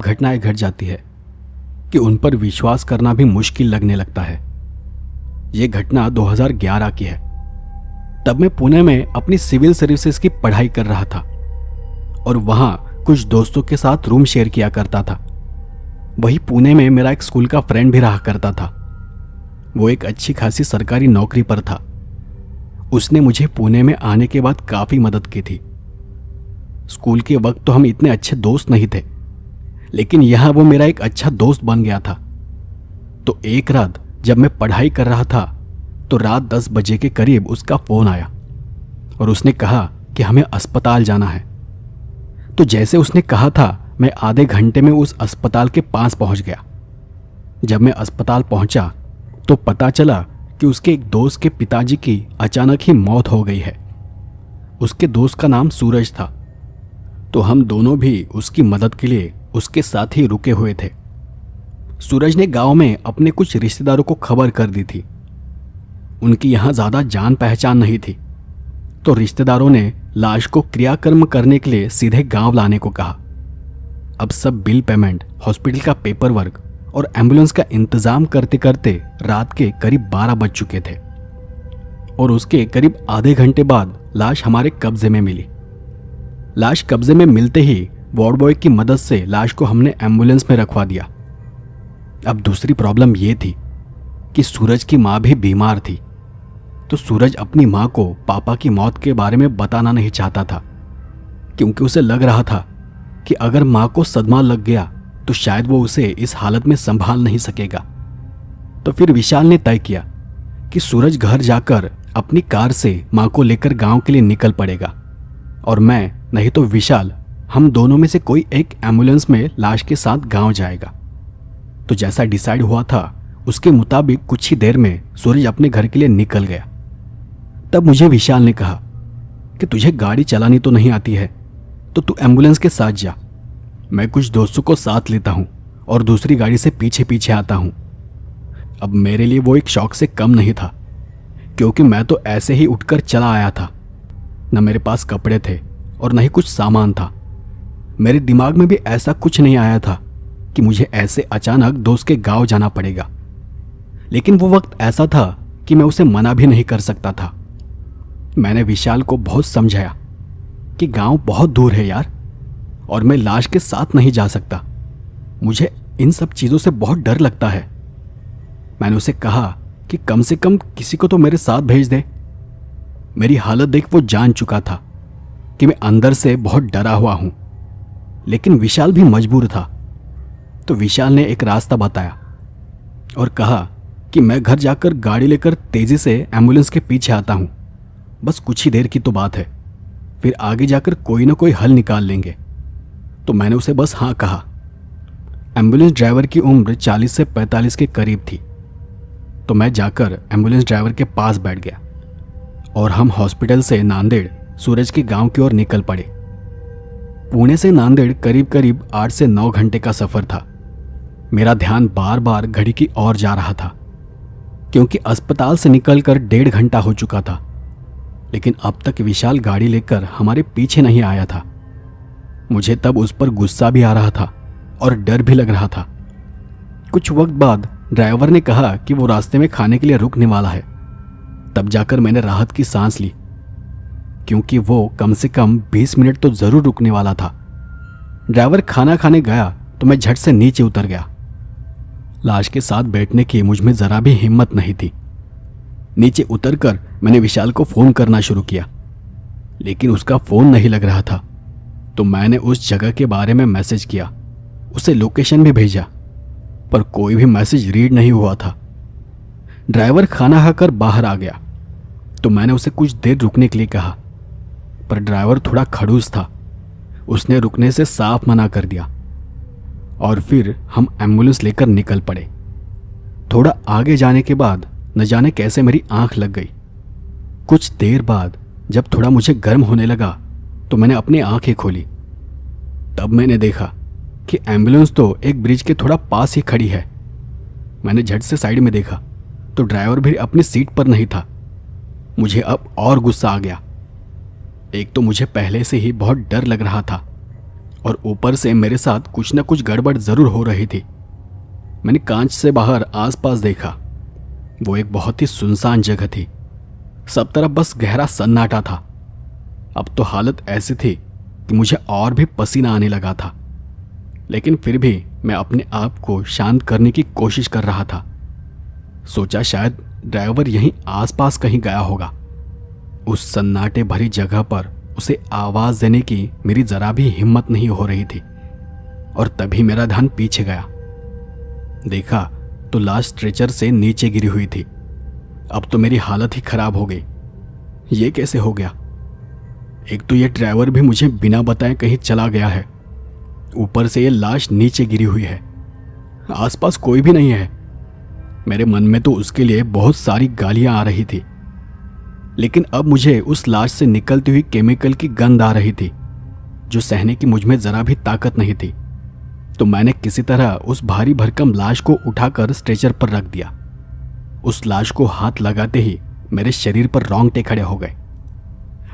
घटनाएं घट जाती है कि उन पर विश्वास करना भी मुश्किल लगने लगता है। ये घटना 2011 की है। तब मैं पुणे में अपनी सिविल सर्विसेज की पढ़ाई कर रहा था और वहां कुछ दोस्तों के साथ रूम शेयर किया करता था। वही पुणे में मेरा एक स्कूल का फ्रेंड भी रहा करता था। वो एक अच्छी खासी सरकारी नौकरी पर था। उसने मुझे पुणे में आने के बाद काफी मदद की थी। स्कूल के वक्त तो हम इतने अच्छे दोस्त नहीं थे, लेकिन यहां वो मेरा एक अच्छा दोस्त बन गया था। तो एक रात जब मैं पढ़ाई कर रहा था तो रात 10 बजे के करीब उसका फोन आया और उसने कहा कि हमें अस्पताल जाना है। तो जैसे उसने कहा था, मैं आधे घंटे में उस अस्पताल के पास पहुंच गया। जब मैं अस्पताल पहुंचा तो पता चला कि उसके एक दोस्त के पिताजी की अचानक ही मौत हो गई है। उसके दोस्त का नाम सूरज था। तो हम दोनों भी उसकी मदद के लिए उसके साथ ही रुके हुए थे। सूरज ने गांव में अपने कुछ रिश्तेदारों को खबर कर दी थी। उनकी यहां ज्यादा जान पहचान नहीं थी, तो रिश्तेदारों ने लाश को क्रियाकर्म करने के लिए सीधे गांव लाने को कहा। अब सब बिल पेमेंट, हॉस्पिटल का पेपर वर्क और एम्बुलेंस का इंतजाम करते करते रात के करीब 12 बज चुके थे और उसके करीब आधे घंटे बाद लाश हमारे कब्जे में मिली। लाश कब्जे में मिलते ही वार्ड बॉय की मदद से लाश को हमने एम्बुलेंस में रखवा दिया। अब दूसरी प्रॉब्लम यह थी कि सूरज की मां भी बीमार थी। तो सूरज अपनी मां को पापा की मौत के बारे में बताना नहीं चाहता था, क्योंकि उसे लग रहा था कि अगर मां को सदमा लग गया तो शायद वो उसे इस हालत में संभाल नहीं सकेगा। तो फिर विशाल ने तय किया कि सूरज घर जाकर अपनी कार से मां को लेकर गांव के लिए निकल पड़ेगा और मैं नहीं तो विशाल, हम दोनों में से कोई एक एम्बुलेंस में लाश के साथ गांव जाएगा। तो जैसा डिसाइड हुआ था उसके मुताबिक कुछ ही देर में सूरज अपने घर के लिए निकल गया। तब मुझे विशाल ने कहा कि तुझे गाड़ी चलानी तो नहीं आती है, तो तू एम्बुलेंस के साथ जा, मैं कुछ दोस्तों को साथ लेता हूं और दूसरी गाड़ी से पीछे पीछे आता हूं। अब मेरे लिए वो एक शौक से कम नहीं था, क्योंकि मैं तो ऐसे ही उठकर चला आया था। न मेरे पास कपड़े थे और न ही कुछ सामान था। मेरे दिमाग में भी ऐसा कुछ नहीं आया था कि मुझे ऐसे अचानक दोस्त के गांव जाना पड़ेगा। लेकिन वो वक्त ऐसा था कि मैं उसे मना भी नहीं कर सकता था। मैंने विशाल को बहुत समझाया कि गांव बहुत दूर है यार, और मैं लाश के साथ नहीं जा सकता। मुझे इन सब चीज़ों से बहुत डर लगता है। मैंने उसे कहा कि कम से कम किसी को तो मेरे साथ भेज दे। मेरी हालत देख वो जान चुका था कि मैं अंदर से बहुत डरा हुआ हूं, लेकिन विशाल भी मजबूर था। तो विशाल ने एक रास्ता बताया और कहा कि मैं घर जाकर गाड़ी लेकर तेजी से एम्बुलेंस के पीछे आता हूं। बस कुछ ही देर की तो बात है, फिर आगे जाकर कोई ना कोई हल निकाल लेंगे। तो मैंने उसे बस हाँ कहा। एम्बुलेंस ड्राइवर की उम्र 40 से 45 के करीब थी। तो मैं जाकर एम्बुलेंस ड्राइवर के पास बैठ गया और हम हॉस्पिटल से नांदेड़ सूरज के गांव की ओर निकल पड़े। पुणे से नांदेड़ करीब करीब 8 से 9 घंटे का सफर था। मेरा ध्यान बार बार घड़ी की ओर जा रहा था, क्योंकि अस्पताल से निकलकर 1.5 घंटा हो चुका था, लेकिन अब तक विशाल गाड़ी लेकर हमारे पीछे नहीं आया था। मुझे तब उस पर गुस्सा भी आ रहा था और डर भी लग रहा था। कुछ वक्त बाद ड्राइवर ने कहा कि वो रास्ते में खाने के लिए रुकने वाला है। तब जाकर मैंने राहत की सांस ली, क्योंकि वो कम से कम 20 मिनट तो जरूर रुकने वाला था। ड्राइवर खाना खाने गया तो मैं झट से नीचे उतर गया। लाश के साथ बैठने की मुझ में जरा भी हिम्मत नहीं थी। नीचे उतरकर मैंने विशाल को फोन करना शुरू किया, लेकिन उसका फोन नहीं लग रहा था। तो मैंने उस जगह के बारे में मैसेज किया, उसे लोकेशन भी भेजा, पर कोई भी मैसेज रीड नहीं हुआ था। ड्राइवर खाना खाकर बाहर आ गया तो मैंने उसे कुछ देर रुकने के लिए कहा, पर ड्राइवर थोड़ा खड़ूस था। उसने रुकने से साफ मना कर दिया और फिर हम एम्बुलेंस लेकर निकल पड़े। थोड़ा आगे जाने के बाद न जाने कैसे मेरी आंख लग गई। कुछ देर बाद जब थोड़ा मुझे गर्म होने लगा तो मैंने अपनी आंखें खोली। तब मैंने देखा कि एम्बुलेंस तो एक ब्रिज के थोड़ा पास ही खड़ी है। मैंने झट से साइड में देखा तो ड्राइवर भी अपनी सीट पर नहीं था। मुझे अब और गुस्सा आ गया। एक तो मुझे पहले से ही बहुत डर लग रहा था और ऊपर से मेरे साथ कुछ न कुछ गड़बड़ जरूर हो रही थी। मैंने कांच से बाहर आसपास देखा। वो एक बहुत ही सुनसान जगह थी। सब तरफ बस गहरा सन्नाटा था। अब तो हालत ऐसी थी कि मुझे और भी पसीना आने लगा था, लेकिन फिर भी मैं अपने आप को शांत करने की कोशिश कर रहा था। सोचा शायद ड्राइवर यहीं आसपास कहीं गया होगा। उस सन्नाटे भरी जगह पर उसे आवाज देने की मेरी जरा भी हिम्मत नहीं हो रही थी, और तभी मेरा ध्यान पीछे गया। देखा तो लाश स्ट्रेचर से नीचे गिरी हुई थी। अब तो मेरी हालत ही खराब हो गई। ये कैसे हो गया? एक तो ये ड्राइवर भी मुझे बिना बताए कहीं चला गया है, ऊपर से ये लाश नीचे गिरी हुई है। आसपास कोई भी नहीं है। मेरे मन में तो उसके लिए बहुत सारी गालियां आ रही थी, लेकिन अब मुझे उस लाश से निकलती हुई केमिकल की गंध आ रही थी, जो सहने की मुझ में जरा भी ताकत नहीं थी। तो मैंने किसी तरह उस भारी भरकम लाश को उठाकर स्ट्रेचर पर रख दिया। उस लाश को हाथ लगाते ही मेरे शरीर पर रोंगटे खड़े हो गए।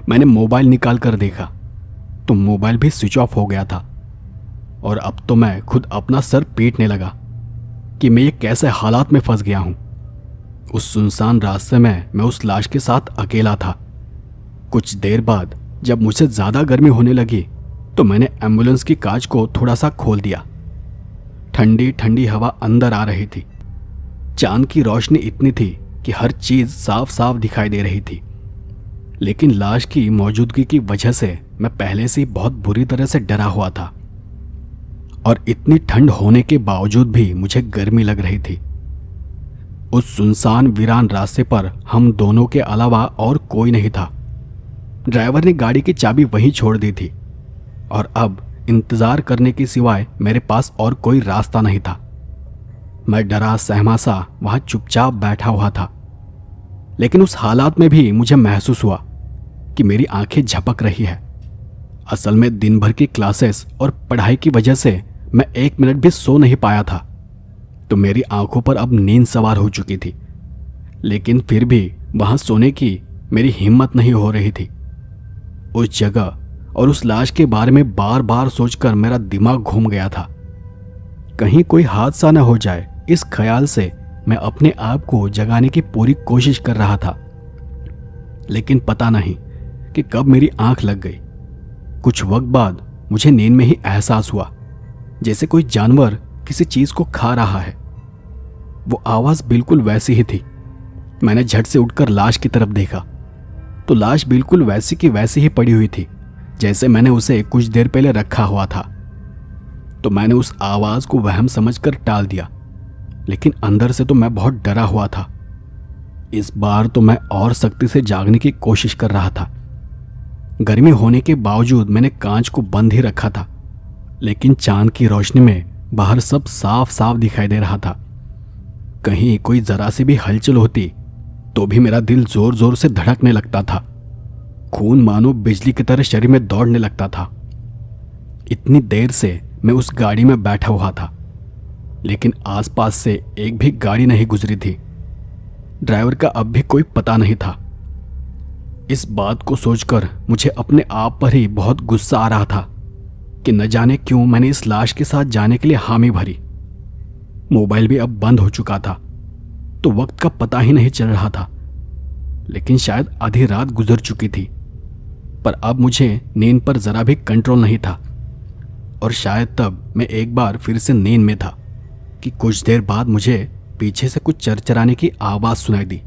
मैंने मोबाइल निकाल कर देखा तो मोबाइल भी स्विच ऑफ हो गया था, और अब तो मैं खुद अपना सर पीटने लगा कि मैं ये कैसे हालात में फंस गया हूं। उस सुनसान रास्ते में मैं उस लाश के साथ अकेला था। कुछ देर बाद जब मुझे ज्यादा गर्मी होने लगी तो मैंने एम्बुलेंस की कांच को थोड़ा सा खोल दिया। ठंडी ठंडी हवा अंदर आ रही थी। चांद की रोशनी इतनी थी कि हर चीज साफ साफ दिखाई दे रही थी, लेकिन लाश की मौजूदगी की वजह से मैं पहले से ही बहुत बुरी तरह से डरा हुआ था, और इतनी ठंड होने के बावजूद भी मुझे गर्मी लग रही थी। उस सुनसान वीरान रास्ते पर हम दोनों के अलावा और कोई नहीं था। ड्राइवर ने गाड़ी की चाबी वहीं छोड़ दी थी, और अब इंतजार करने के सिवाय मेरे पास और कोई रास्ता नहीं था। मैं डरा सहमा सा वहां चुपचाप बैठा हुआ था, लेकिन उस हालात में भी मुझे महसूस हुआ कि मेरी आंखें झपक रही है। असल में दिन भर की क्लासेस और पढ़ाई की वजह से मैं 1 मिनट भी सो नहीं पाया था, तो मेरी आंखों पर अब नींद सवार हो चुकी थी। लेकिन फिर भी वहां सोने की मेरी हिम्मत नहीं हो रही थी। उस जगह और उस लाश के बारे में बार बार सोचकर मेरा दिमाग घूम गया था। कहीं कोई हादसा न हो जाए, इस ख्याल से मैं अपने आप को जगाने की पूरी कोशिश कर रहा था। लेकिन पता नहीं कि कब मेरी आंख लग गई। कुछ वक्त बाद मुझे नींद में ही एहसास हुआ जैसे कोई जानवर किसी चीज को खा रहा है। वो आवाज बिल्कुल वैसी ही थी। मैंने झट से उठकर लाश की तरफ देखा तो लाश बिल्कुल वैसी की वैसी ही पड़ी हुई थी जैसे मैंने उसे कुछ देर पहले रखा हुआ था। तो मैंने उस आवाज को वहम समझकर टाल दिया, लेकिन अंदर से तो मैं बहुत डरा हुआ था। इस बार तो मैं और सख्ती से जागने की कोशिश कर रहा था। गर्मी होने के बावजूद मैंने कांच को बंद ही रखा था, लेकिन चांद की रोशनी में बाहर सब साफ साफ दिखाई दे रहा था। कहीं कोई जरा सी भी हलचल होती तो भी मेरा दिल जोर जोर से धड़कने लगता था। खून मानो बिजली की तरह शरीर में दौड़ने लगता था। इतनी देर से मैं उस गाड़ी में बैठा हुआ था, लेकिन आसपास से एक भी गाड़ी नहीं गुजरी थी। ड्राइवर का अब भी कोई पता नहीं था। इस बात को सोचकर मुझे अपने आप पर ही बहुत गुस्सा आ रहा था कि न जाने क्यों मैंने इस लाश के साथ जाने के लिए हामी भरी। मोबाइल भी अब बंद हो चुका था, तो वक्त का पता ही नहीं चल रहा था, लेकिन शायद आधी रात गुजर चुकी थी। पर अब मुझे नींद पर जरा भी कंट्रोल नहीं था, और शायद तब मैं एक बार फिर से नींद में था कि कुछ देर बाद मुझे पीछे से कुछ चरचराने की आवाज सुनाई दी,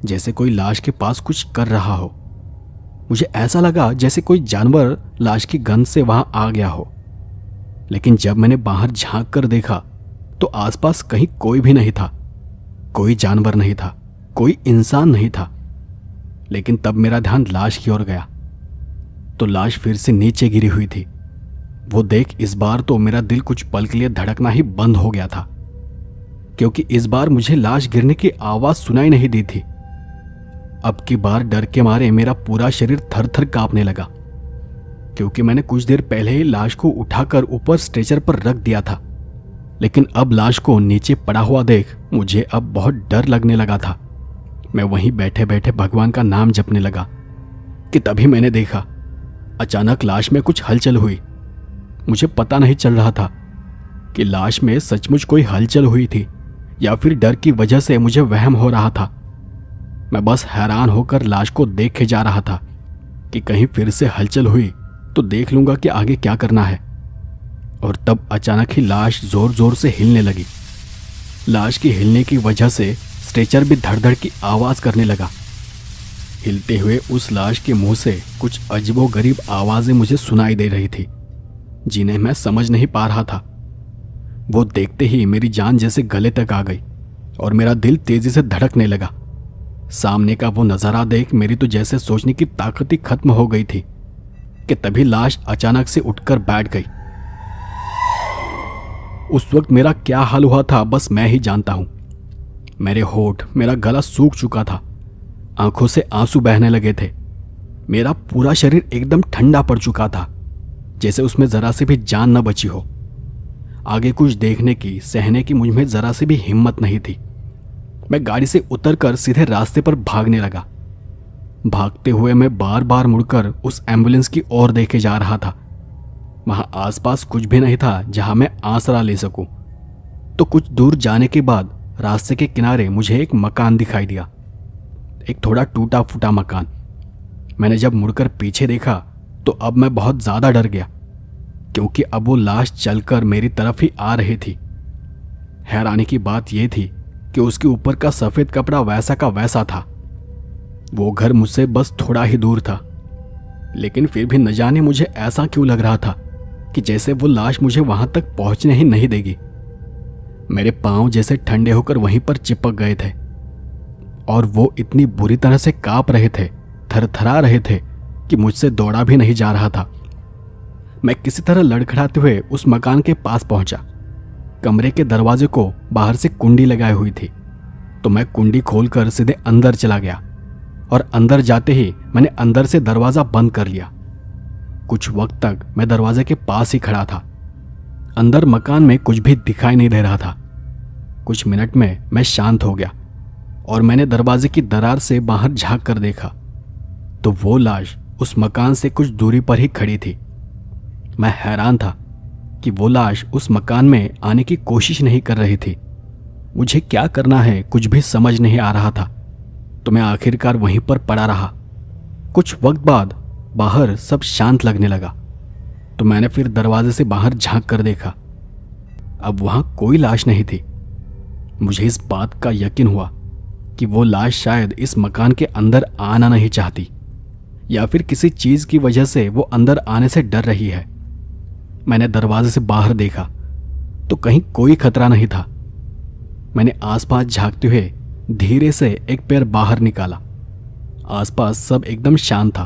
जैसे कोई लाश के पास कुछ कर रहा हो। मुझे ऐसा लगा जैसे कोई जानवर लाश की गंध से वहां आ गया हो, लेकिन जब मैंने बाहर झांक कर देखा तो आसपास कहीं कोई भी नहीं था। कोई जानवर नहीं था, कोई इंसान नहीं था। लेकिन तब मेरा ध्यान लाश की ओर गया तो लाश फिर से नीचे गिरी हुई थी। वो देख इस बार तो मेरा दिल कुछ पल के लिए धड़कना ही बंद हो गया था, क्योंकि इस बार मुझे लाश गिरने की आवाज सुनाई नहीं दी थी। अब की बार डर के मारे मेरा पूरा शरीर थर थर कांपने लगा, क्योंकि मैंने कुछ देर पहले ही लाश को उठाकर ऊपर स्ट्रेचर पर रख दिया था। लेकिन अब लाश को नीचे पड़ा हुआ देख मुझे अब बहुत डर लगने लगा था। मैं वहीं बैठे बैठे भगवान का नाम जपने लगा कि तभी मैंने देखा अचानक लाश में कुछ हलचल हुई मुझे पता नहीं चल रहा था कि लाश में सचमुच कोई हलचल हुई थी या फिर डर की वजह से मुझे वहम हो रहा था। मैं बस हैरान होकर लाश को देखे जा रहा था कि कहीं फिर से हलचल हुई तो देख लूंगा कि आगे क्या करना है। और तब अचानक ही लाश जोर जोर से हिलने लगी। लाश की हिलने की वजह से स्ट्रेचर भी धड़धड़ की आवाज करने लगा। हिलते हुए उस लाश के मुंह से कुछ अजीबोगरीब आवाजें मुझे सुनाई दे रही थी जिन्हें मैं समझ नहीं पा रहा था। वो देखते ही मेरी जान जैसे गले तक आ गई और मेरा दिल तेजी से धड़कने लगा। सामने का वो नजारा देख मेरी तो जैसे सोचने की ताकत ही खत्म हो गई थी कि तभी लाश अचानक से उठकर बैठ गई। उस वक्त मेरा क्या हाल हुआ था बस मैं ही जानता हूं। मेरे होठ, मेरा गला सूख चुका था, आंखों से आंसू बहने लगे थे। मेरा पूरा शरीर एकदम ठंडा पड़ चुका था, जैसे उसमें जरा से भी जान न बची हो। आगे कुछ देखने की, सहने की मुझ में जरा से भी हिम्मत नहीं थी। मैं गाड़ी से उतरकर सीधे रास्ते पर भागने लगा। भागते हुए मैं बार बार मुड़कर उस एम्बुलेंस की ओर देखे जा रहा था। वहां आसपास कुछ भी नहीं था जहां मैं आसरा ले सकूं। तो कुछ दूर जाने के बाद रास्ते के किनारे मुझे एक मकान दिखाई दिया, एक थोड़ा टूटा फूटा मकान। मैंने जब मुड़कर पीछे देखा तो अब मैं बहुत ज्यादा डर गया, क्योंकि अब वो लाश चलकर मेरी तरफ ही आ रही थी। हैरानी की बात यह थी कि उसके ऊपर का सफेद कपड़ा वैसा का वैसा था। वो घर मुझसे बस थोड़ा ही दूर था, लेकिन फिर भी न जाने मुझे ऐसा क्यों लग रहा था कि जैसे वो लाश मुझे वहां तक पहुंचने ही नहीं देगी। मेरे पांव जैसे ठंडे होकर वहीं पर चिपक गए थे और वो इतनी बुरी तरह से कांप रहे थे, थरथरा रहे थे कि मुझसे दौड़ा भी नहीं जा रहा था। मैं किसी तरह लड़खड़ाते हुए उस मकान के पास पहुंचा। कमरे के दरवाजे को बाहर से कुंडी लगाई हुई थी, तो मैं कुंडी खोलकर सीधे अंदर चला गया और अंदर जाते ही मैंने अंदर से दरवाजा बंद कर लिया। कुछ वक्त तक मैं दरवाजे के पास ही खड़ा था। अंदर मकान में कुछ भी दिखाई नहीं दे रहा था। कुछ मिनट में मैं शांत हो गया और मैंने दरवाजे की दरार से बाहर झांक कर देखा तो वो लाश उस मकान से कुछ दूरी पर ही खड़ी थी। मैं हैरान था कि वो लाश उस मकान में आने की कोशिश नहीं कर रही थी। मुझे क्या करना है कुछ भी समझ नहीं आ रहा था, तो मैं आखिरकार वहीं पर पड़ा रहा। कुछ वक्त बाद बाहर सब शांत लगने लगा, तो मैंने फिर दरवाजे से बाहर झांक कर देखा। अब वहां कोई लाश नहीं थी। मुझे इस बात का यकीन हुआ कि वो लाश शायद इस मकान के अंदर आना नहीं चाहती, या फिर किसी चीज की वजह से वो अंदर आने से डर रही है। मैंने दरवाजे से बाहर देखा तो कहीं कोई खतरा नहीं था। मैंने आसपास झांकते हुए धीरे से एक पैर बाहर निकाला। आसपास सब एकदम शांत था,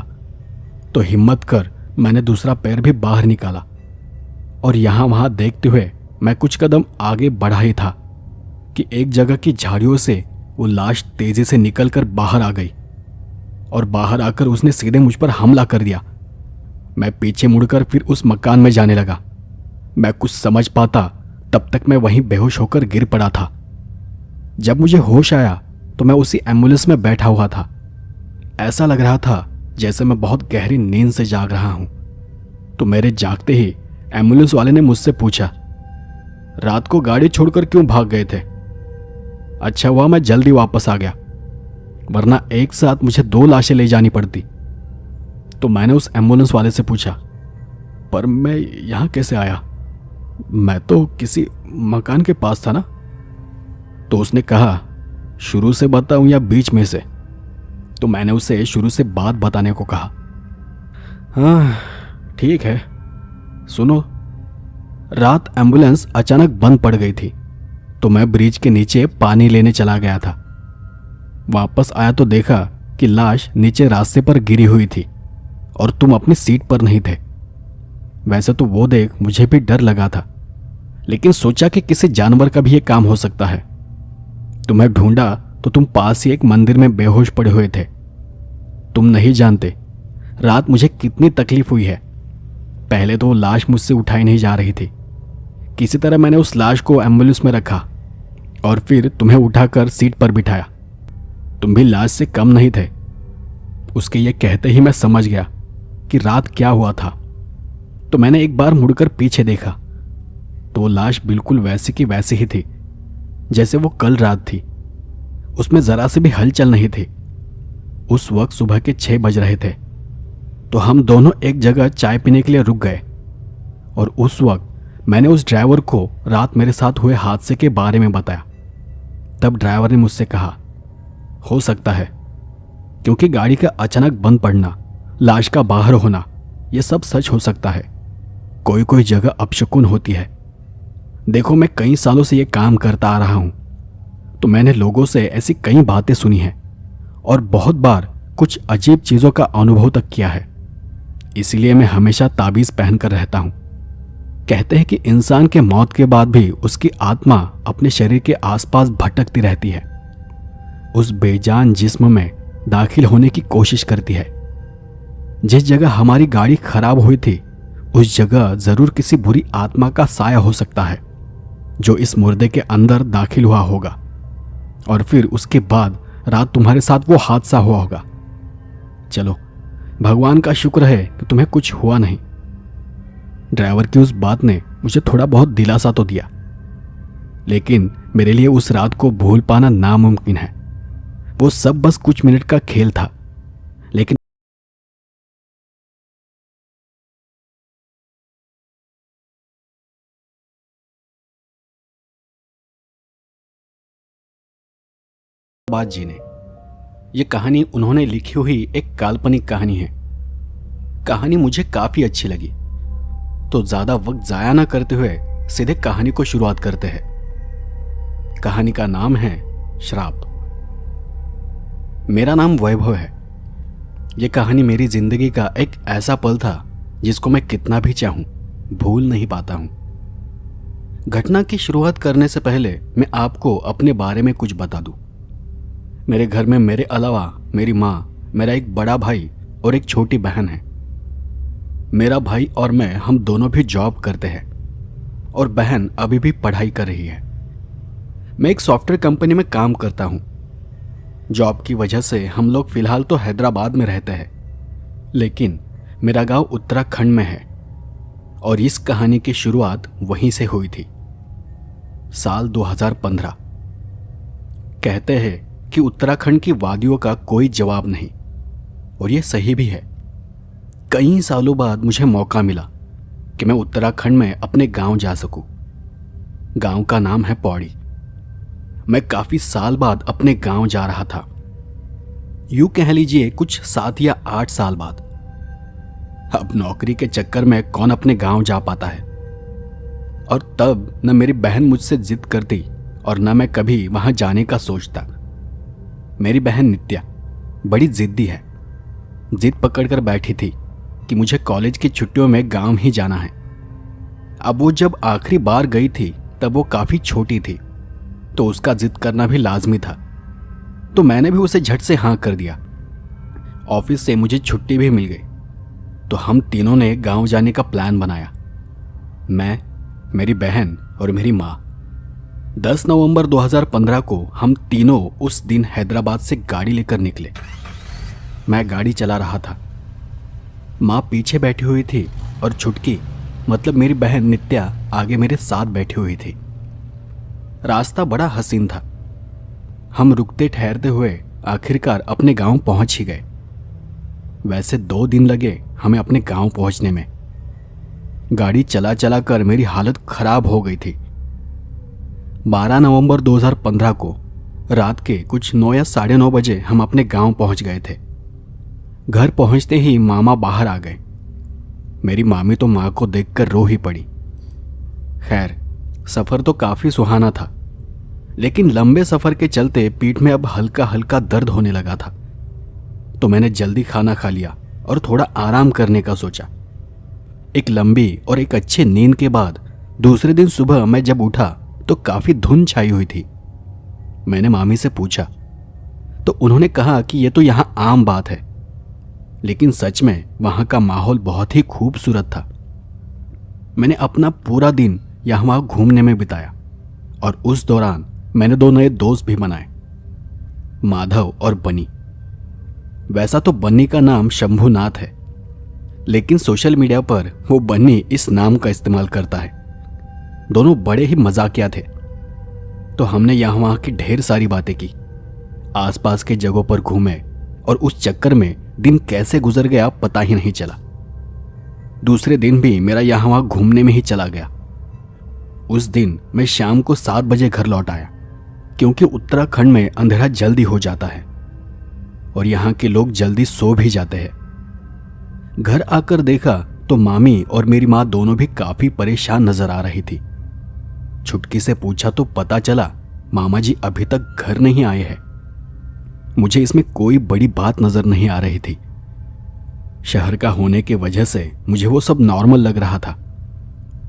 तो हिम्मत कर मैंने दूसरा पैर भी बाहर निकाला और यहां वहां देखते हुए मैं कुछ कदम आगे बढ़ा ही था कि एक जगह की झाड़ियों से वो लाश तेजी से निकलकर बाहर आ गई और बाहर आकर उसने सीधे मुझ पर हमला कर दिया। मैं पीछे मुड़कर फिर उस मकान में जाने लगा। मैं कुछ समझ पाता तब तक मैं वहीं बेहोश होकर गिर पड़ा था। जब मुझे होश आया तो मैं उसी एम्बुलेंस में बैठा हुआ था। ऐसा लग रहा था जैसे मैं बहुत गहरी नींद से जाग रहा हूं। तो मेरे जागते ही एम्बुलेंस वाले ने मुझसे पूछा, रात को गाड़ी छोड़कर क्यों भाग गए थे? अच्छा हुआ मैं जल्दी वापस आ गया, वरना एक साथ मुझे 2 लाशें ले जानी पड़ती। तो मैंने उस एम्बुलेंस वाले से पूछा, पर मैं यहां कैसे आया? मैं तो किसी मकान के पास था ना। तो उसने कहा, शुरू से बताऊं या बीच में से? तो मैंने उसे शुरू से बात बताने को कहा। हाँ ठीक है, सुनो। रात एम्बुलेंस अचानक बंद पड़ गई थी, तो मैं ब्रिज के नीचे पानी लेने चला गया था। वापस आया तो देखा कि लाश नीचे रास्ते पर गिरी हुई थी और तुम अपनी सीट पर नहीं थे। वैसे तो वो देख मुझे भी डर लगा था, लेकिन सोचा कि किसी जानवर का भी ये काम हो सकता है। तुम्हें ढूंढा तो तुम पास ही एक मंदिर में बेहोश पड़े हुए थे। तुम नहीं जानते रात मुझे कितनी तकलीफ हुई है। पहले तो वो लाश मुझसे उठाई नहीं जा रही थी। किसी तरह मैंने उस लाश को एम्बुलेंस में रखा और फिर तुम्हें उठाकर सीट पर बिठाया। तुम भी लाश से कम नहीं थे। उसके ये कहते ही मैं समझ गया कि रात क्या हुआ था। तो मैंने एक बार मुड़कर पीछे देखा तो वो लाश बिल्कुल वैसी की वैसी ही थी जैसे वो कल रात थी। उसमें जरा से भी हलचल नहीं थी। उस वक्त सुबह के 6 बज रहे थे। तो हम दोनों एक जगह चाय पीने के लिए रुक गए और उस वक्त मैंने उस ड्राइवर को रात मेरे साथ हुए हादसे के बारे में बताया। तब ड्राइवर ने मुझसे कहा, हो सकता है, क्योंकि गाड़ी का अचानक बंद पड़ना, लाश का बाहर होना, यह सब सच हो सकता है। कोई कोई जगह अपशकुन होती है। देखो, मैं कई सालों से यह काम करता आ रहा हूं, तो मैंने लोगों से ऐसी कई बातें सुनी हैं और बहुत बार कुछ अजीब चीजों का अनुभव तक किया है। इसीलिए मैं हमेशा ताबीज पहनकर रहता हूं। कहते हैं कि इंसान के मौत के बाद भी उसकी आत्मा अपने शरीर के आसपास भटकती रहती है, उस बेजान जिस्म में दाखिल होने की कोशिश करती है। जिस जगह हमारी गाड़ी खराब हुई थी उस जगह जरूर किसी बुरी आत्मा का साया हो सकता है जो इस मुर्दे के अंदर दाखिल हुआ होगा और फिर उसके बाद रात तुम्हारे साथ वो हादसा हुआ होगा। चलो, भगवान का शुक्र है कि तुम्हें कुछ हुआ नहीं। ड्राइवर की उस बात ने मुझे थोड़ा बहुत दिलासा तो दिया, लेकिन मेरे लिए उस रात को भूल पाना नामुमकिन है। वो सब बस कुछ मिनट का खेल था, लेकिन बात जी ने ये कहानी उन्होंने लिखी हुई एक काल्पनिक कहानी है। कहानी मुझे काफी अच्छी लगी, तो ज्यादा वक्त जाया ना करते हुए सीधे कहानी को शुरुआत करते हैं। कहानी का नाम है श्राप। मेरा नाम वैभव है। यह कहानी मेरी जिंदगी का एक ऐसा पल था जिसको मैं कितना भी चाहूं भूल नहीं पाता हूं। घटना की शुरुआत करने से पहले मैं आपको अपने बारे में कुछ बता दूं। मेरे घर में मेरे अलावा मेरी माँ, मेरा एक बड़ा भाई और एक छोटी बहन है। मेरा भाई और हम दोनों भी जॉब करते हैं और बहन अभी भी पढ़ाई कर रही है। मैं एक सॉफ्टवेयर कंपनी में काम करता हूँ। जॉब की वजह से हम लोग फिलहाल तो हैदराबाद में रहते हैं, लेकिन मेरा गांव उत्तराखंड में है और इस कहानी की शुरुआत वहीं से हुई थी। साल 2015। कहते हैं कि उत्तराखंड की वादियों का कोई जवाब नहीं, और यह सही भी है। कई सालों बाद मुझे मौका मिला कि मैं उत्तराखंड में अपने गांव जा सकूं। गांव का नाम है पौड़ी। मैं काफी साल बाद अपने गांव जा रहा था। यूं कह लीजिए कुछ 7 या 8 साल बाद। अब नौकरी के चक्कर में कौन अपने गांव जा पाता है। और तब न मेरी बहन मुझसे जिद करती और न मैं कभी वहां जाने का सोचता। मेरी बहन नित्या बड़ी जिद्दी है। जिद पकड़कर बैठी थी कि मुझे कॉलेज की छुट्टियों में गांव ही जाना है। अब वो जब आखिरी बार गई थी तब वो काफी छोटी थी, तो उसका जिद करना भी लाजमी था। तो मैंने भी उसे झट से हाँ कर दिया। ऑफिस से मुझे छुट्टी भी मिल गई, तो हम तीनों ने गांव जाने का प्लान बनाया। मैं, मेरी बहन और मेरी माँ। 10 नवंबर 2015 को हम तीनों उस दिन हैदराबाद से गाड़ी लेकर निकले। मैं गाड़ी चला रहा था। माँ पीछे बैठी हुई थी और छुटकी मतलब मेरी बहन नित्या आगे मेरे साथ बैठी हुई थी। रास्ता बड़ा हसीन था। हम रुकते ठहरते हुए आखिरकार अपने गांव पहुंच ही गए। वैसे 2 दिन लगे हमें अपने गांव पहुंचने में। गाड़ी चला चला कर मेरी हालत खराब हो गई थी। 12 नवंबर 2015 को रात के कुछ 9 या 9:30 बजे हम अपने गांव पहुंच गए थे। घर पहुंचते ही मामा बाहर आ गए। मेरी मामी तो मां को देखकर रो ही पड़ी। खैर, सफर तो काफी सुहाना था, लेकिन लंबे सफर के चलते पीठ में अब हल्का हल्का दर्द होने लगा था। तो मैंने जल्दी खाना खा लिया और थोड़ा आराम करने का सोचा। एक लंबी और एक अच्छी नींद के बाद दूसरे दिन सुबह मैं जब उठा तो काफी धुंध छाई हुई थी। मैंने मामी से पूछा तो उन्होंने कहा कि यह तो यहां आम बात है, लेकिन सच में वहां का माहौल बहुत ही खूबसूरत था। मैंने अपना पूरा दिन यहां वहां घूमने में बिताया और उस दौरान मैंने 2 नए दोस्त भी बनाए, माधव और बनी। वैसा तो बन्नी का नाम शंभुनाथ है, लेकिन सोशल मीडिया पर वो बन्नी इस नाम का इस्तेमाल करता है। दोनों बड़े ही मजाकिया थे। तो हमने यहाँ वहाँ की ढेर सारी बातें की, आसपास के जगहों पर घूमे और उस चक्कर में दिन कैसे गुजर गया पता ही नहीं चला। दूसरे दिन भी मेरा यहाँ वहाँ घूमने में ही चला गया। उस दिन मैं शाम को 7 बजे घर लौट आया, क्योंकि उत्तराखंड में अंधेरा जल्दी हो जाता है और यहाँ के लोग जल्दी सो भी जाते हैं। घर आकर देखा तो मामी और मेरी माँ दोनों भी काफी परेशान नजर आ रही थी। छुटकी से पूछा तो पता चला मामा जी अभी तक घर नहीं आए हैं। मुझे इसमें कोई बड़ी बात नजर नहीं आ रही थी। शहर का होने की वजह से मुझे वो सब नॉर्मल लग रहा था।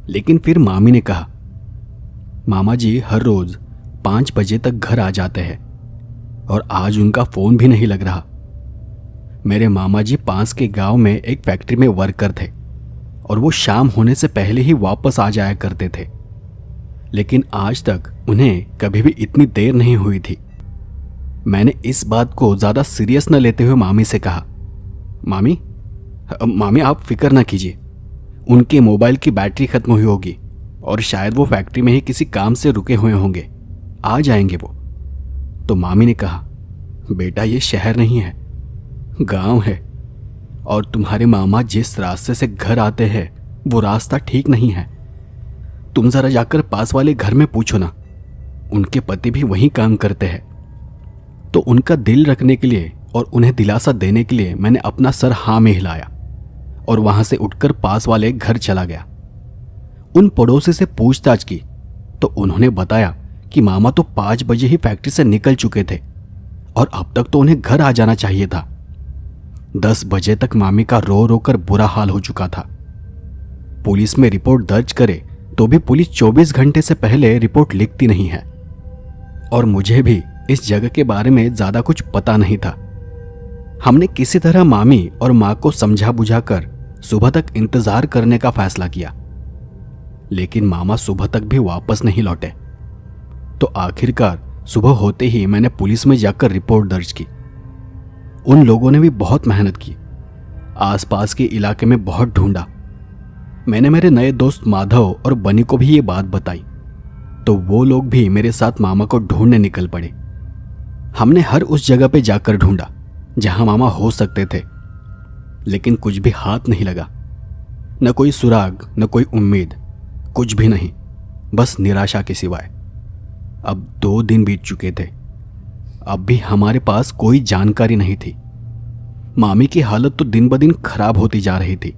लेकिन फिर मामी ने कहा, मामा जी हर रोज 5 बजे तक घर आ जाते हैं और आज उनका फोन भी नहीं लग रहा। मेरे मामा जी पास के गांव में एक फैक्ट्री में वर्कर थे और वो शाम होने से पहले ही वापस आ जाया करते थे, लेकिन आज तक उन्हें कभी भी इतनी देर नहीं हुई थी। मैंने इस बात को ज्यादा सीरियस न लेते हुए मामी से कहा, मामी आप फिक्र ना कीजिए, उनके मोबाइल की बैटरी खत्म हुई होगी और शायद वो फैक्ट्री में ही किसी काम से रुके हुए होंगे, आ जाएंगे वो। तो मामी ने कहा, बेटा ये शहर नहीं है, गांव है और तुम्हारे मामा जिस रास्ते से घर आते हैं वो रास्ता ठीक नहीं है। तुम जरा जाकर पास वाले घर में पूछो ना, उनके पति भी वहीं काम करते हैं। तो उनका दिल रखने के लिए और उन्हें दिलासा देने के लिए मैंने अपना सर हाँ में हिलाया और वहां से उठकर पास वाले घर चला गया। उन पड़ोसी से पूछताछ की तो उन्होंने बताया कि मामा तो 5 बजे ही फैक्ट्री से निकल चुके थे और अब तक तो उन्हें घर आ जाना चाहिए था। 10 बजे तक मामी का रो रो कर बुरा हाल हो चुका था। पुलिस में रिपोर्ट दर्ज करे तो भी पुलिस 24 घंटे से पहले रिपोर्ट लिखती नहीं है और मुझे भी इस जगह के बारे में ज्यादा कुछ पता नहीं था। हमने किसी तरह मामी और मां को समझा बुझाकर सुबह तक इंतजार करने का फैसला किया, लेकिन मामा सुबह तक भी वापस नहीं लौटे। तो आखिरकार सुबह होते ही मैंने पुलिस में जाकर रिपोर्ट दर्ज की। उन लोगों ने भी बहुत मेहनत की, आसपास के इलाके में बहुत ढूंढा। मैंने मेरे नए दोस्त माधव और बनी को भी ये बात बताई तो वो लोग भी मेरे साथ मामा को ढूंढने निकल पड़े। हमने हर उस जगह पे जाकर ढूंढा जहां मामा हो सकते थे, लेकिन कुछ भी हाथ नहीं लगा। न कोई सुराग, न कोई उम्मीद, कुछ भी नहीं, बस निराशा के सिवाय। अब 2 दिन बीत चुके थे, अब भी हमारे पास कोई जानकारी नहीं थी। मामी की हालत तो दिन ब दिन खराब होती जा रही थी।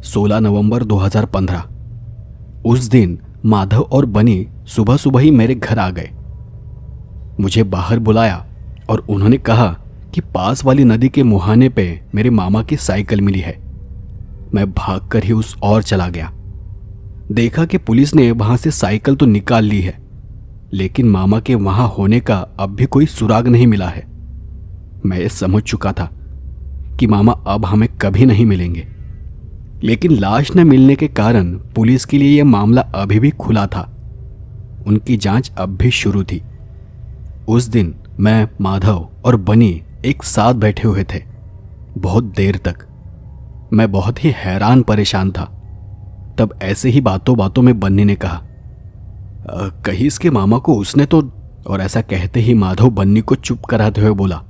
16 नवंबर 2015 उस दिन माधव और बनी सुबह सुबह ही मेरे घर आ गए। मुझे बाहर बुलाया और उन्होंने कहा कि पास वाली नदी के मुहाने पे मेरे मामा की साइकिल मिली है। मैं भागकर ही उस ओर चला गया। देखा कि पुलिस ने वहां से साइकिल तो निकाल ली है, लेकिन मामा के वहां होने का अब भी कोई सुराग नहीं मिला है। मैं ये समझ चुका था कि मामा अब हमें कभी नहीं मिलेंगे, लेकिन लाश न मिलने के कारण पुलिस के लिए यह मामला अभी भी खुला था। उनकी जांच अब भी शुरू थी। उस दिन मैं, माधव और बनी एक साथ बैठे हुए थे बहुत देर तक। मैं बहुत ही हैरान परेशान था। तब ऐसे ही बातों बातों में बन्नी ने कहा, कहीं इसके मामा को उसने तो। और ऐसा कहते ही माधव बन्नी को चुप कराते हुए बोला,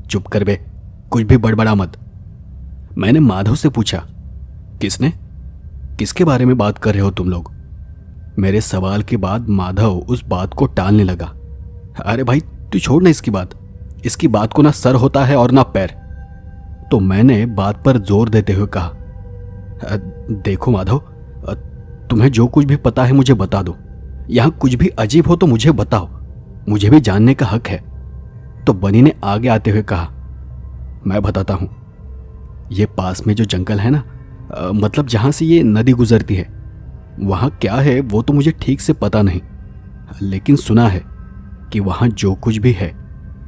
चुप कर बे, कुछ भी बड़बड़ा मत। मैंने माधव से पूछा, किसने? किसके बारे में बात कर रहे हो तुम लोग? मेरे सवाल के बाद माधव उस बात को टालने लगा। अरे भाई तू छोड़ ना इसकी बात को ना सर होता है और ना पैर। तो मैंने बात पर जोर देते हुए कहा, देखो माधव, तुम्हें जो कुछ भी पता है मुझे बता दो। यहां कुछ भी अजीब हो तो मुझे बताओ, मुझे भी जानने का हक है। तो बनी ने आगे आते हुए कहा, मैं बताता हूं। ये पास में जो जंगल है ना, मतलब जहां से ये नदी गुजरती है, वहां क्या है वो तो मुझे ठीक से पता नहीं, लेकिन सुना है कि वहां जो कुछ भी है,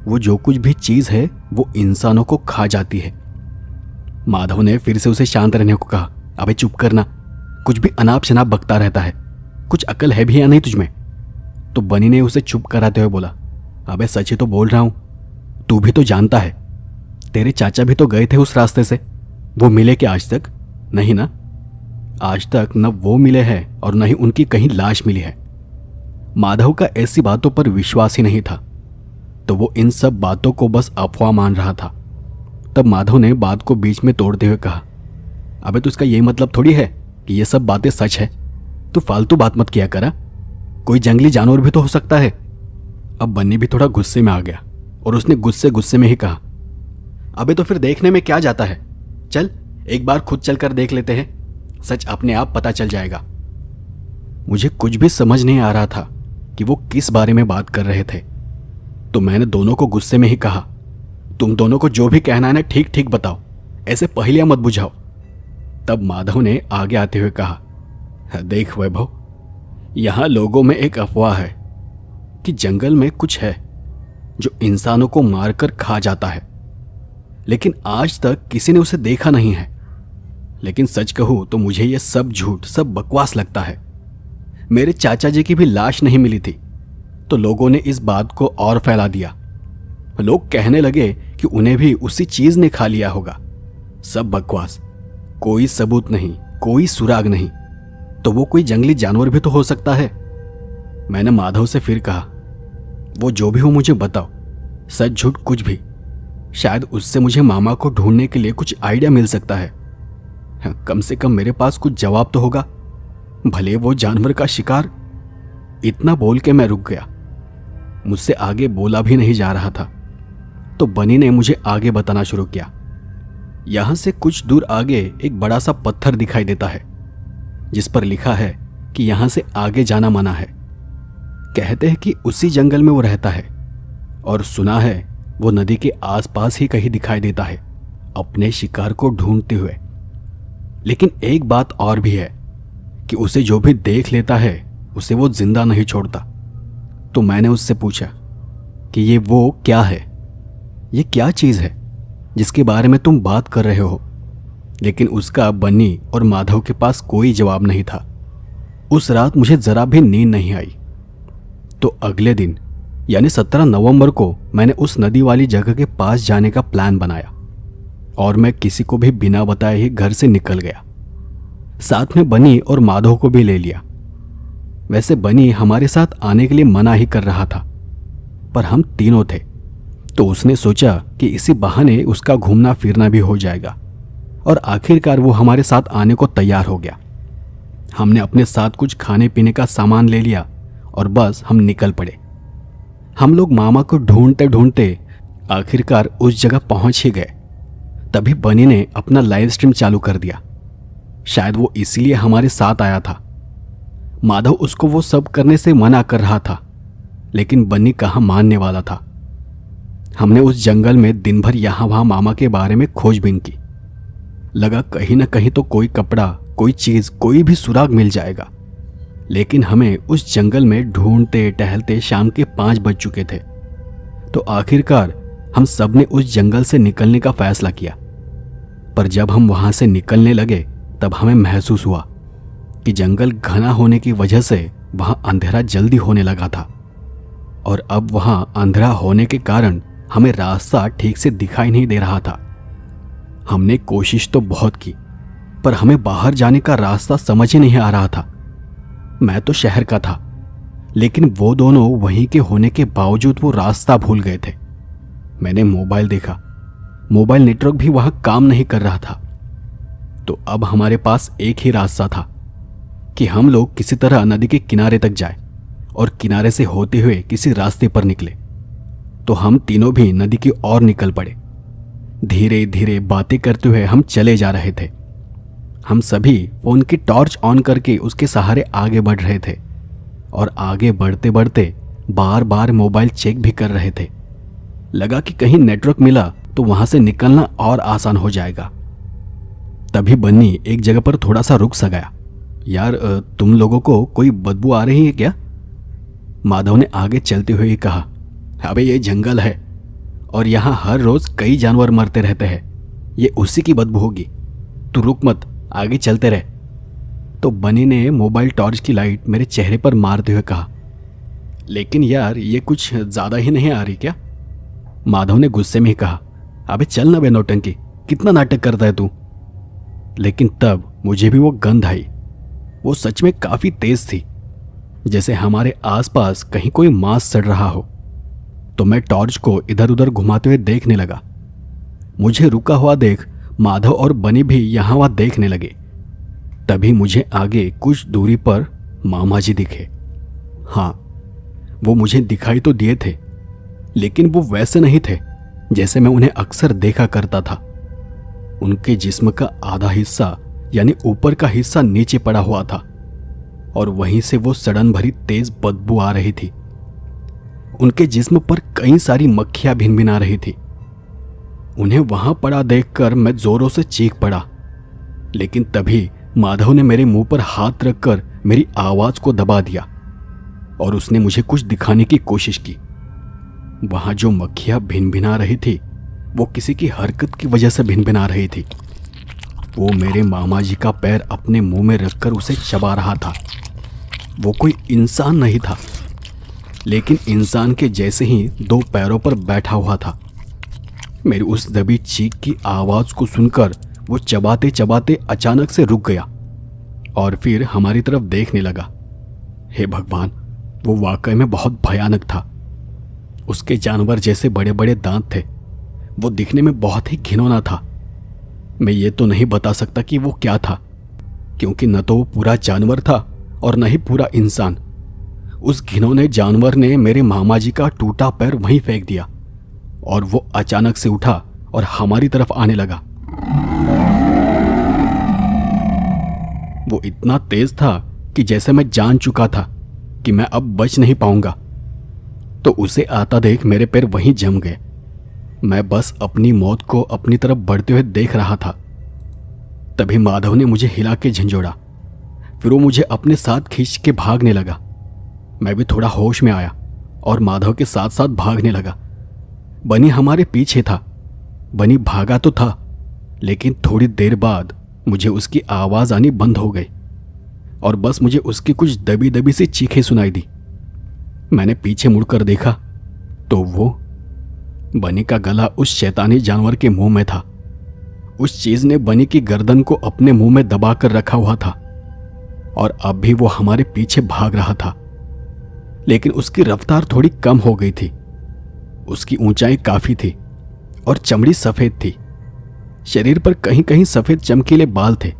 वो जो कुछ भी चीज है, वो इंसानों को खा जाती है। माधव ने फिर से उसे शांत रहने को कहा, अबे चुप करना, कुछ भी अनाप शनाप बकता रहता है, कुछ अकल है भी या नहीं तुझमें? तो बनी ने उसे चुप कराते हुए बोला, अबे सच ही तो बोल रहा हूं, तू भी तो जानता है, तेरे चाचा भी तो गए थे उस रास्ते से, वो मिले क्या आज तक? नहीं ना, आज तक न वो मिले हैं और न ही उनकी कहीं लाश मिली है। माधव का ऐसी बातों पर विश्वास ही नहीं था, तो वो इन सब बातों को बस अफवाह मान रहा था। तब माधव ने बात को बीच में तोड़ते हुए कहा, अबे तो इसका यही मतलब थोड़ी है कि ये सब बातें सच है। तू फालतू बात मत किया करा, कोई जंगली जानवर भी तो हो सकता है। अब बन्नी भी थोड़ा गुस्से में आ गया और उसने गुस्से गुस्से में ही कहा, अबे तो फिर देखने में क्या जाता है, चल एक बार खुद चल कर देख लेते हैं, सच अपने आप पता चल जाएगा। मुझे कुछ भी समझ नहीं आ रहा था कि वो किस बारे में बात कर रहे थे, तो मैंने दोनों को गुस्से में ही कहा, तुम दोनों को जो भी कहना है ना ठीक ठीक बताओ, ऐसे पहेलियां मत बुझाओ। तब माधव ने आगे आते हुए कहा, देख वैभव, यहां लोगों में एक अफवाह है कि जंगल में कुछ है जो इंसानों को मारकर खा जाता है, लेकिन आज तक किसी ने उसे देखा नहीं है। लेकिन सच कहूं तो मुझे यह सब झूठ, सब बकवास लगता है। मेरे चाचा जी की भी लाश नहीं मिली थी, तो लोगों ने इस बात को और फैला दिया। लोग कहने लगे कि उन्हें भी उसी चीज ने खा लिया होगा। सब बकवास, कोई सबूत नहीं, कोई सुराग नहीं, तो वो कोई जंगली जानवर भी तो हो सकता है। मैंने माधव से फिर कहा, वो जो भी हो मुझे बताओ, सच झूठ कुछ भी, शायद उससे मुझे मामा को ढूंढने के लिए कुछ आइडिया मिल सकता है। कम से कम मेरे पास कुछ जवाब तो होगा, भले वो जानवर का शिकार। इतना बोल के मैं रुक गया, मुझसे आगे बोला भी नहीं जा रहा था। तो बनी ने मुझे आगे बताना शुरू किया। यहां से कुछ दूर आगे एक बड़ा सा पत्थर दिखाई देता है, जिस पर लिखा है कि यहां से आगे जाना मना है। कहते हैं कि उसी जंगल में वो रहता है, और सुना है वो नदी के आसपास ही कहीं दिखाई देता है अपने शिकार को ढूंढते हुए। लेकिन एक बात और भी है कि उसे जो भी देख लेता है उसे वो जिंदा नहीं छोड़ता। तो मैंने उससे पूछा कि ये वो क्या है, ये क्या चीज है जिसके बारे में तुम बात कर रहे हो। लेकिन उसका बन्नी और माधव के पास कोई जवाब नहीं था। उस रात मुझे जरा भी नींद नहीं आई। तो अगले दिन यानी 17 नवंबर को मैंने उस नदी वाली जगह के पास जाने का प्लान बनाया, और मैं किसी को भी बिना बताए ही घर से निकल गया। साथ में बनी और माधव को भी ले लिया। वैसे बनी हमारे साथ आने के लिए मना ही कर रहा था, पर हम तीनों थे, तो उसने सोचा कि इसी बहाने उसका घूमना फिरना भी हो जाएगा, और आखिरकार वो हमारे साथ आने को तैयार हो गया। हमने अपने साथ कुछ खाने पीने का सामान ले लिया और बस हम निकल पड़े। हम लोग मामा को ढूंढते ढूंढते आखिरकार उस जगह पहुंच ही गए। तभी बनी ने अपना लाइव स्ट्रीम चालू कर दिया। शायद वो इसीलिए हमारे साथ आया था। माधव उसको वो सब करने से मना कर रहा था, लेकिन बन्नी कहाँ मानने वाला था। हमने उस जंगल में दिन भर यहां वहां मामा के बारे में खोजबीन की। लगा कहीं ना कहीं तो कोई कपड़ा, कोई चीज, कोई भी सुराग मिल जाएगा। लेकिन हमें उस जंगल में ढूंढते टहलते शाम के 5 बज चुके थे। तो आखिरकार हम सब ने उस जंगल से निकलने का फैसला किया। पर जब हम वहां से निकलने लगे तब हमें महसूस हुआ कि जंगल घना होने की वजह से वहां अंधेरा जल्दी होने लगा था, और अब वहां अंधेरा होने के कारण हमें रास्ता ठीक से दिखाई नहीं दे रहा था। हमने कोशिश तो बहुत की, पर हमें बाहर जाने का रास्ता समझ ही नहीं आ रहा था। मैं तो शहर का था, लेकिन वो दोनों वहीं के होने के बावजूद वो रास्ता भूल गए थे। मैंने मोबाइल देखा, मोबाइल नेटवर्क भी वहां काम नहीं कर रहा था। तो अब हमारे पास एक ही रास्ता था कि हम लोग किसी तरह नदी के किनारे तक जाए और किनारे से होते हुए किसी रास्ते पर निकले। तो हम तीनों भी नदी की ओर निकल पड़े। धीरे धीरे बातें करते हुए हम चले जा रहे थे। हम सभी फोन की टॉर्च ऑन करके उसके सहारे आगे बढ़ रहे थे, और आगे बढ़ते बढ़ते बार बार मोबाइल चेक भी कर रहे थे। लगा कि कहीं नेटवर्क मिला तो वहां से निकलना और आसान हो जाएगा। तभी बन्नी एक जगह पर थोड़ा सा रुक सा गया। यार, तुम लोगों को कोई बदबू आ रही है क्या? माधव ने आगे चलते हुए कहा, अबे ये जंगल है और यहाँ हर रोज कई जानवर मरते रहते हैं, ये उसी की बदबू होगी। तू रुक मत, आगे चलते रहे। तो बनी ने मोबाइल टॉर्च की लाइट मेरे चेहरे पर मारते हुए कहा, लेकिन यार ये कुछ ज्यादा ही नहीं आ रही क्या? माधव ने गुस्से में ही कहा, अबे चल ना बे नौटंकी, कितना नाटक करता है तू। लेकिन तब मुझे भी वो गंध आई। वो सच में काफी तेज थी, जैसे हमारे आसपास कहीं कोई मांस सड़ रहा हो। तो मैं टॉर्च को इधर उधर घुमाते हुए देखने लगा। मुझे रुका हुआ देख माधव और बनी भी यहां वहां देखने लगे। तभी मुझे आगे कुछ दूरी पर मामा जी दिखे। हाँ, वो मुझे दिखाई तो दिए थे, लेकिन वो वैसे नहीं थे जैसे मैं उन्हें अक्सर देखा करता था। उनके जिस्म का आधा हिस्सा यानी ऊपर का हिस्सा नीचे पड़ा हुआ था और वहीं से वो सड़न भरी तेज बदबू आ रही थी। उनके जिस्म पर कई सारी मक्खियां भिनभिना रही थी। उन्हें वहां पड़ा देखकर मैं जोरों से चीख पड़ा, लेकिन तभी माधव ने मेरे मुंह पर हाथ रखकर मेरी आवाज को दबा दिया और उसने मुझे कुछ दिखाने की कोशिश की। वहां जो मक्खियां भिनभिना रही थी वो किसी की हरकत की वजह से भिनभिना रही थी। वो मेरे मामा जी का पैर अपने मुंह में रखकर उसे चबा रहा था। वो कोई इंसान नहीं था, लेकिन इंसान के जैसे ही दो पैरों पर बैठा हुआ था। मेरी उस दबी चीख की आवाज को सुनकर वो चबाते चबाते अचानक से रुक गया और फिर हमारी तरफ देखने लगा। हे भगवान, वो वाकई में बहुत भयानक था। उसके जानवर जैसे बड़े बड़े दांत थे। वो दिखने में बहुत ही घिनौना था। मैं ये तो नहीं बता सकता कि वो क्या था, क्योंकि न तो वो पूरा जानवर था और न ही पूरा इंसान। उस घिनौने जानवर ने मेरे मामा जी का टूटा पैर वहीं फेंक दिया और वो अचानक से उठा और हमारी तरफ आने लगा। वो इतना तेज था कि जैसे मैं जान चुका था कि मैं अब बच नहीं पाऊंगा। तो उसे आता देख मेरे पैर वहीं जम गए। मैं बस अपनी मौत को अपनी तरफ बढ़ते हुए देख रहा था। तभी माधव ने मुझे हिला के झंझोड़ा। फिर वो मुझे अपने साथ खींच के भागने लगा। मैं भी थोड़ा होश में आया और माधव के साथ साथ भागने लगा। बनी हमारे पीछे था। बनी भागा तो था, लेकिन थोड़ी देर बाद मुझे उसकी आवाज आनी बंद हो गई और बस मुझे उसकी कुछ दबी दबी सी चीखें सुनाई दी। मैंने पीछे मुड़कर देखा तो वो बनी का गला उस शैतानी जानवर के मुंह में था। उस चीज ने बनी की गर्दन को अपने मुंह में दबा कर रखा हुआ था और अब भी वो हमारे पीछे भाग रहा था, लेकिन उसकी रफ्तार थोड़ी कम हो गई थी। उसकी ऊंचाई काफी थी और चमड़ी सफेद थी। शरीर पर कहीं कहीं सफेद चमकीले बाल थे,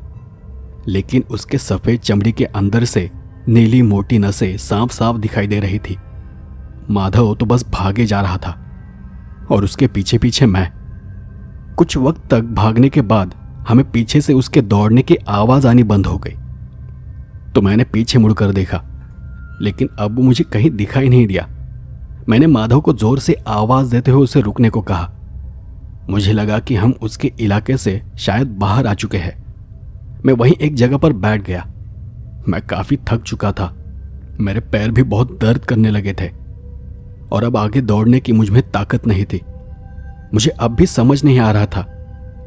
लेकिन उसके सफेद चमड़ी के अंदर से नीली मोटी नसें साफ साफ दिखाई दे रही थी। माधव तो बस भागे जा रहा था और उसके पीछे पीछे मैं। कुछ वक्त तक भागने के बाद हमें पीछे से उसके दौड़ने की आवाज आनी बंद हो गई। तो मैंने पीछे मुड़कर देखा, लेकिन अब वो मुझे कहीं दिखाई नहीं दिया। मैंने माधव को जोर से आवाज देते हुए उसे रुकने को कहा। मुझे लगा कि हम उसके इलाके से शायद बाहर आ चुके हैं। मैं वहीं एक जगह पर बैठ गया। मैं काफी थक चुका था। मेरे पैर भी बहुत दर्द करने लगे थे और अब आगे दौड़ने की मुझ में ताकत नहीं थी। मुझे अब भी समझ नहीं आ रहा था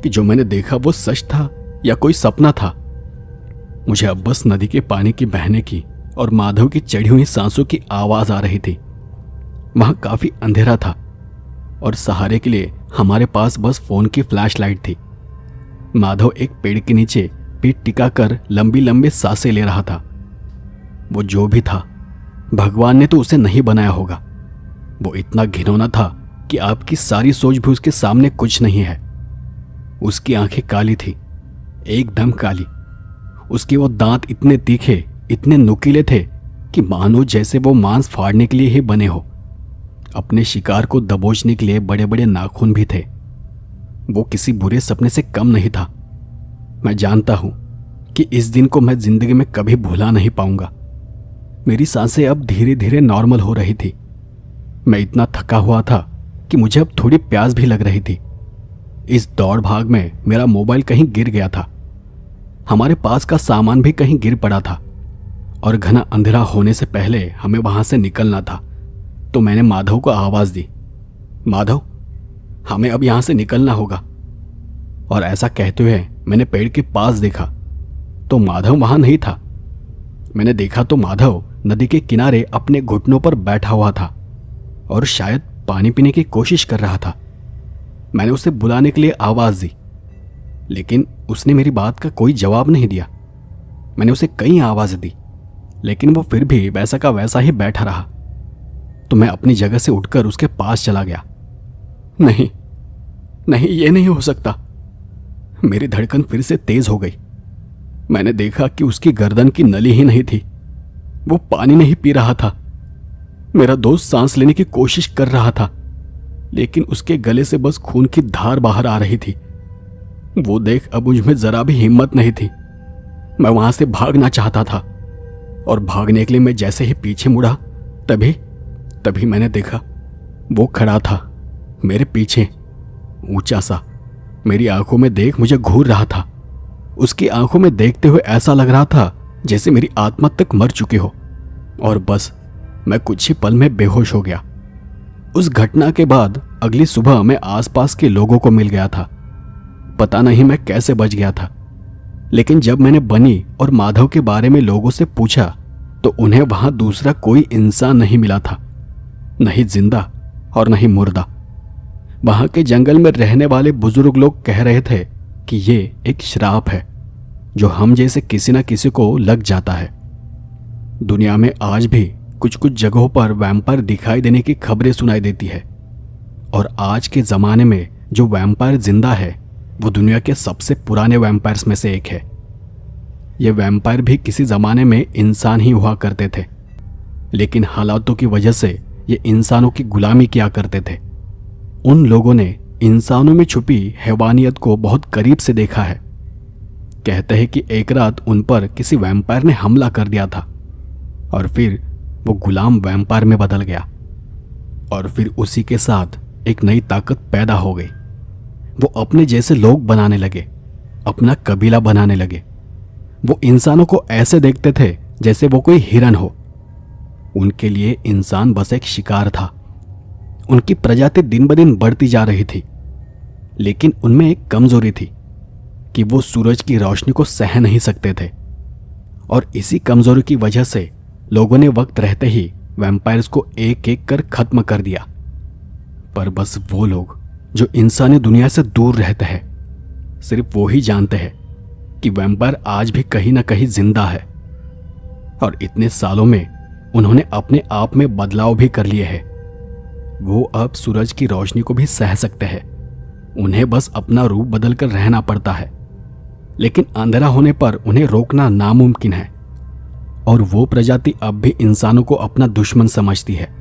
कि जो मैंने देखा वो सच था या कोई सपना था। मुझे अब बस नदी के पानी की बहने की और माधव की चढ़ी हुई सांसों की आवाज आ रही थी। वहां काफी अंधेरा था और सहारे के लिए हमारे पास बस फोन की फ्लैशलाइट थी। माधव एक पेड़ के नीचे पीठ टिकाकर लंबी लंबी सांसें ले रहा था। वो जो भी था, भगवान ने तो उसे नहीं बनाया होगा। वो इतना घिनौना था कि आपकी सारी सोच भी उसके सामने कुछ नहीं है। उसकी आंखें काली थी, एकदम काली। उसके वो दांत इतने तीखे, इतने नुकीले थे कि मानो जैसे वो मांस फाड़ने के लिए ही बने हो। अपने शिकार को दबोचने के लिए बड़े बड़े नाखून भी थे। वो किसी बुरे सपने से कम नहीं था। मैं जानता हूं कि इस दिन को मैं जिंदगी में कभी भुला नहीं पाऊंगा। मेरी सांसें अब धीरे धीरे नॉर्मल हो रही थी। मैं इतना थका हुआ था कि मुझे अब थोड़ी प्यास भी लग रही थी। इस दौड़ भाग में मेरा मोबाइल कहीं गिर गया था। हमारे पास का सामान भी कहीं गिर पड़ा था और घना अंधेरा होने से पहले हमें वहां से निकलना था। तो मैंने माधव को आवाज दी, माधव, हमें अब यहां से निकलना होगा। और ऐसा कहते हुए मैंने पेड़ के पास देखा तो माधव वहां नहीं था। मैंने देखा तो माधव नदी के किनारे अपने घुटनों पर बैठा हुआ था और शायद पानी पीने की कोशिश कर रहा था। मैंने उसे बुलाने के लिए आवाज दी, लेकिन उसने मेरी बात का कोई जवाब नहीं दिया। मैंने उसे कई आवाज़ें दी, लेकिन वो फिर भी वैसा का वैसा ही बैठा रहा। तो मैं अपनी जगह से उठकर उसके पास चला गया। नहीं नहीं, ये नहीं हो सकता। मेरी धड़कन फिर से तेज हो गई। मैंने देखा कि उसकी गर्दन की नली ही नहीं थी, वो पानी नहीं पी रहा था। मेरा दोस्त सांस लेने की कोशिश कर रहा था, लेकिन उसके गले से बस खून की धार बाहर आ रही थी। वो देख अब मुझ में जरा भी हिम्मत नहीं थी। मैं वहां से भागना चाहता था, और भागने के लिए मैं जैसे ही पीछे मुड़ा तभी मैंने देखा वो खड़ा था मेरे पीछे, ऊंचा सा, मेरी आंखों में देख मुझे घूर रहा था। उसकी आंखों में देखते हुए ऐसा लग रहा था जैसे मेरी आत्मा तक मर चुकी हो, और बस मैं कुछ ही पल में बेहोश हो गया। उस घटना के बाद अगली सुबह मैं आसपास के लोगों को मिल गया था। पता नहीं मैं कैसे बच गया था, लेकिन जब मैंने बनी और माधव के बारे में लोगों से पूछा तो उन्हें वहां दूसरा कोई इंसान नहीं मिला था, नहीं जिंदा और नहीं मुर्दा। वहां के जंगल में रहने वाले बुजुर्ग लोग कह रहे थे कि ये एक श्राप है जो हम जैसे किसी न किसी को लग जाता है। दुनिया में आज भी कुछ कुछ जगहों पर वैम्पायर दिखाई देने की खबरें सुनाई देती है, और आज के जमाने में जो वैम्पायर जिंदा है वो दुनिया के सबसे पुराने वैम्पायर्स में से एक है। ये वैम्पायर भी किसी जमाने में इंसान ही हुआ करते थे, लेकिन हालातों की वजह से ये इंसानों की गुलामी किया करते थे। उन लोगों ने इंसानों में छुपी हैवानियत को बहुत करीब से देखा है। कहते हैं कि एक रात उन पर किसी वैम्पायर ने हमला कर दिया था, और फिर वो गुलाम वैम्पायर में बदल गया, और फिर उसी के साथ एक नई ताकत पैदा हो गई। वो अपने जैसे लोग बनाने लगे, अपना कबीला बनाने लगे। वो इंसानों को ऐसे देखते थे जैसे वो कोई हिरन हो। उनके लिए इंसान बस एक शिकार था। उनकी प्रजाति दिन ब दिन बढ़ती जा रही थी, लेकिन उनमें एक कमजोरी थी कि वो सूरज की रोशनी को सह नहीं सकते थे, और इसी कमजोरी की वजह से लोगों ने वक्त रहते ही वैम्पायर्स को एक एक कर खत्म कर दिया। पर बस वो लोग जो इंसानी दुनिया से दूर रहते हैं, सिर्फ वो ही जानते हैं कि वैम्पायर आज भी कहीं ना कहीं जिंदा है, और इतने सालों में उन्होंने अपने आप में बदलाव भी कर लिए हैं। वो अब सूरज की रोशनी को भी सह सकते हैं। उन्हें बस अपना रूप बदलकर रहना पड़ता है, लेकिन अंधेरा होने पर उन्हें रोकना नामुमकिन है। और वो प्रजाति अब भी इंसानों को अपना दुश्मन समझती है।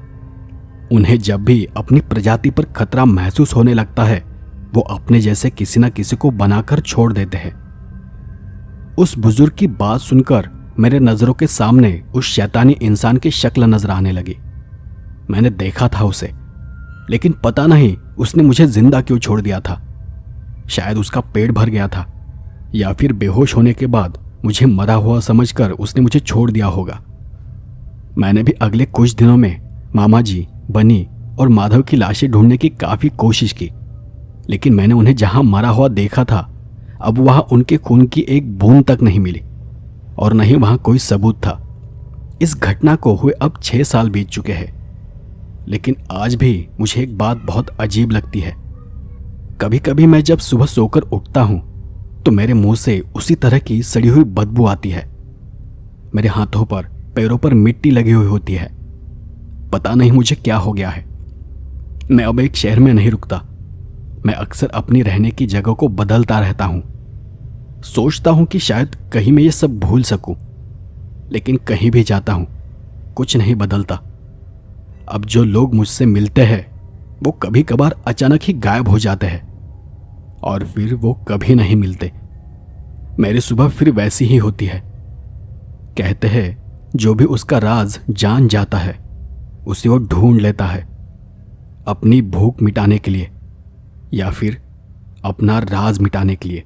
उन्हें जब भी अपनी प्रजाति पर खतरा महसूस होने लगता है, वो अपने जैसे किसी न किसी को बनाकर छोड़ देते हैं। उस बुजुर्ग की बात सुनकर मेरे नजरों के सामने उस शैतानी इंसान की शक्ल नजर आने लगी। मैंने देखा था उसे, लेकिन पता नहीं उसने मुझे जिंदा क्यों छोड़ दिया था। शायद उसका पेट भर गया था, या फिर बेहोश होने के बाद मुझे मरा हुआ समझकर उसने मुझे छोड़ दिया होगा। मैंने भी अगले कुछ दिनों में मामा जी, बनी और माधव की लाशें ढूंढने की काफी कोशिश की, लेकिन मैंने उन्हें जहां मरा हुआ देखा था, अब वहां उनके खून की एक बूंद तक नहीं मिली, और न ही वहां कोई सबूत था। इस घटना को हुए अब 6 साल बीत चुके हैं, लेकिन आज भी मुझे एक बात बहुत अजीब लगती है। कभी कभी मैं जब सुबह सोकर उठता हूं तो मेरे मुंह से उसी तरह की सड़ी हुई बदबू आती है। मेरे हाथों पर, पैरों पर मिट्टी लगी हुई होती है। पता नहीं मुझे क्या हो गया है। मैं अब एक शहर में नहीं रुकता। मैं अक्सर अपनी रहने की जगह को बदलता रहता हूं। सोचता हूं कि शायद कहीं मैं ये सब भूल सकूं, लेकिन कहीं भी जाता हूं कुछ नहीं बदलता। अब जो लोग मुझसे मिलते हैं वो कभी कभार अचानक ही गायब हो जाते हैं, और फिर वो कभी नहीं मिलते। मेरी सुबह फिर वैसी ही होती है। कहते हैं जो भी उसका राज जान जाता है उसे वो ढूंढ लेता है, अपनी भूख मिटाने के लिए या फिर अपना राज मिटाने के लिए।